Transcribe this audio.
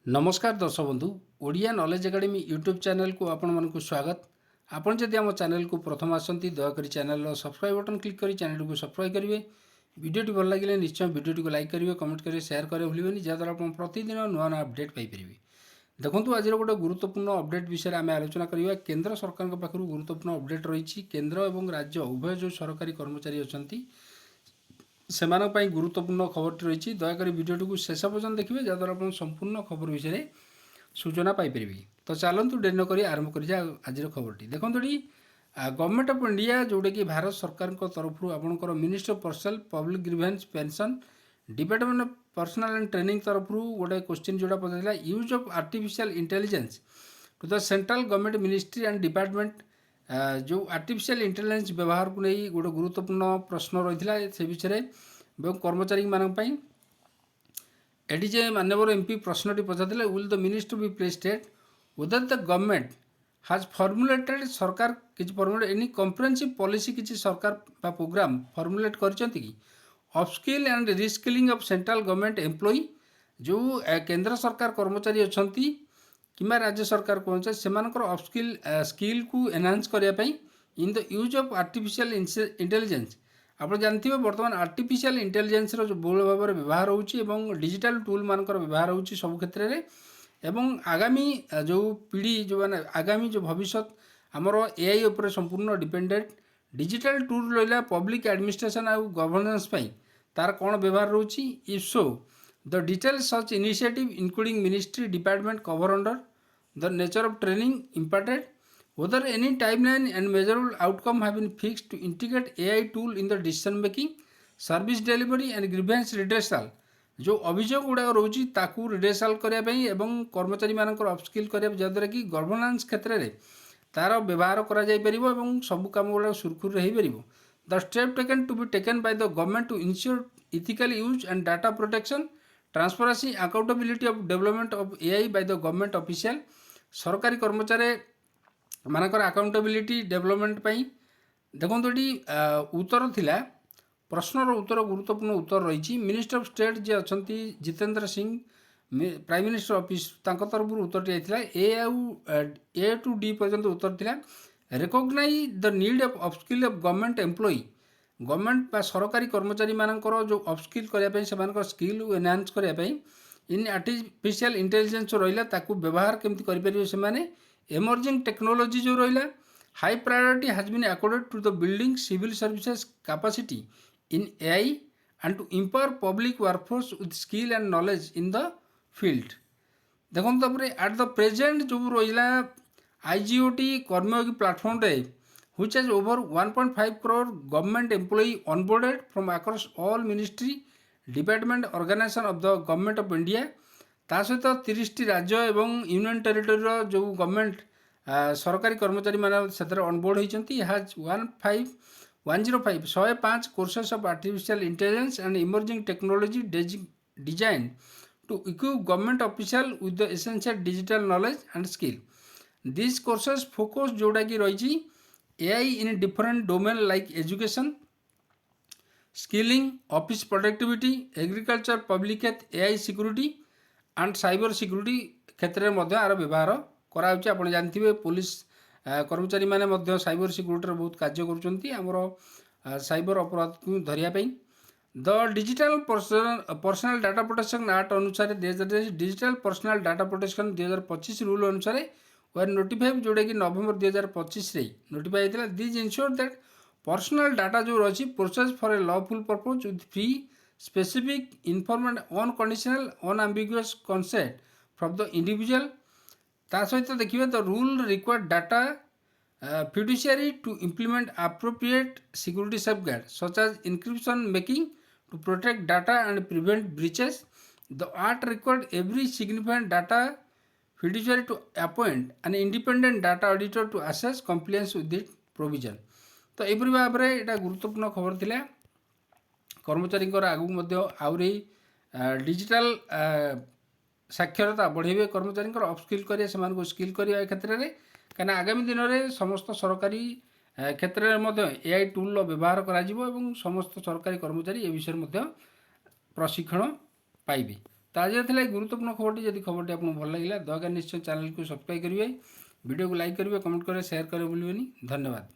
नमस्कार दर्शक बंधु Odia knowledge academy YouTube channel को आपण मानक स्वागत। आपण जदि आम चैनल को प्रथम आसती दयाकोरी चैनल सब्सक्राइब बटन क्लिक कर चैनल को सब्सक्राइब करेंगे। वीडियो भल लगे निश्चय वीडियो को लाइक करेंगे, कमेंट करेंगे, शेयर करें भूलें जहाँद्वारा आप प्रतिदिन नुआ नुआ अपडेट पाइपर। देखो आज गोटे गुरुत्वपूर्ण अपडेट विषय में आम आलोचना करवा। केंद्र सरकार पाखु गुरुत्वपूर्ण अपडेट रही। केंद्र और राज्य उभय जो सरकारी कर्मचारी अच्छा सेमानक पई गुरुत्वपूर्ण खबरटी रही। दयाकोरी वीडियो को शेष पर्यंत देखिए जहाँद्वारा आप संपूर्ण खबर विषय में सूचना पाइपर। तो चलतु डेरी नक आरंभ कर आज खबरटी। देखो ये गवर्नमेंट ऑफ इंडिया जोटा कि भारत सरकार तरफ आपंकर ministry of personnel public grievance pension department of personnel and training तरफ गोटे क्वेश्चन जोड़ा पचारा use of artificial intelligence to the central government ministry and department जो आर्टिफिशियल इंटेलिजेंस व्यवहार को नहीं गोटे गुरुत्वपूर्ण प्रश्न रही से विषय में कर्मचारी मानी एटी जे माननीय एमपी प्रश्नटी पचारे will the minister be pleased whether the government has formulated सरकार किसी फर्मुलेट एनी कम्प्रिहेंसिव पॉलिसी किसी सरकार बा प्रोग्राम फर्मुलेट करछंती कि upskill and reskilling of central government employee जो केंद्र सरकार कर्मचारी अच्छी कि राज्य सरकार कर्मचारी से अपस्किल स्किल को एनहांस करने in the use of artificial intelligence. आप जानते हैं बर्तमान आर्टिफिशियल इंटेलिजेंस जो बहुल भाव में व्यवहार हो डिजिटल टूल मानकर व्यवहार हो सब क्षेत्र में एवं आगामी जो पीढ़ी जो मैंने आगामी जो भविष्य आमर एआई उपर संपूर्ण डिपेंडेंट डिजिटल टूल रहा पब्लिक एडमिनिस्ट्रेशन आउ गवर्नेंस तार कौन व्यवहार रोची if so the detail such initiative including ministry department cover under the nature of training imparted whether any timeline and measurable outcome have been fixed to integrate AI tool in the decision making, service delivery and grievance redressal जो अभियोग गुड़ाक रोची ताकू redressal करने एवं कर्मचारी मानकर upskill करने जहाँद्वारा कि governance क्षेत्र में तार व्यवहार कर सब कम गुड़ा सुरखुर रही the step taken to be taken by the government to ensure ethical use and data protection transparency accountability of development of AI by the government official सरकारी कर्मचारी मानकर अकाउंटेबिलिटी डेवलपमेंट देखो ये उत्तर थिला प्रश्नर उत्तर गुरुत्वपूर्ण उत्तर रही। मिनिस्टर ऑफ स्टेट जी अच्छा Jitendra Singh prime minister office तरफ उत्तर जाता ए टू डी पर्यंत उत्तर थिला recognise the need of upskill of government employee government बा सरकारी कर्मचारी मानकर जो अपस्किल करने से स्किल एनहांस करने इन आर्टिफिशियल इंटेलिजेंस रहा ताकू व्यवहार केमती करें एमर्जिंग टेक्नोलॉजी जो रहा high priority has been accorded to the building civil services capacity in AI and to empower public workforce with skill and knowledge in the field. देखो at the present जो रहा आईजीओटी कर्मयोगी प्लेटफॉर्म रे which has over 1.5 crore government employee onboarded from across all ministry department organisation of the government of India ता सहित 30टी राज्य एवं union territory जो government सरकारी कर्मचारी मैंने से अनबोर्ड होती has 105 courses of artificial intelligence and emerging technology design to equip government official with the essential digital knowledge and skill. This courses focus जोड़ा कि रही AI in different domain like education skilling office productivity agriculture public health AI security and cyber security क्षेत्र में are व्यवहार कराऊँच। आप जानते police कर्मचारी मैंने साइबर सिक्योरिटी बहुत कार्य कर साइबर अपराध को धरने the digital personal data protection act अनुसार digital personal data protection 2025 rule अनुसार वर नोटिफाइड जोटा कि नवेम्बर 2025 नोटिफाई होता this ensure that personal data जो रही process for a lawful purpose with free specific informant unconditional unambiguous consent from the individual ता सहित देखिए the rule required data fiduciary to implement appropriate security safeguards such as encryption making to protect data and prevent breaches. The act required every significant data fiduciary to appoint an independent data auditor to assess compliance with the provision. तो यहपरी भाव में यहाँ गुरुत्वपूर्ण खबर थिला कर्मचारी आगू आहरी digital साक्षरता बढ़े कर्मचारी अपस्किल करेंगे से स्किल करने क्षेत्र में कहीं आगामी दिन में समस्त सरकारी क्षेत्र में एआई टूल व्यवहार कर समस्त सरकारी कर्मचारी ए विषय प्रशिक्षण पाइबे। ताजा थिला गुरुत्वपूर्ण खबरटी जदि खबरटी आपको भल लगे दयाकोरी निश्चय चैनल को सब्सक्राइब करेंगे वीडियो को लाइक करेंगे कमेंट करेंगे शेयर करेंगे भूलें। धन्यवाद।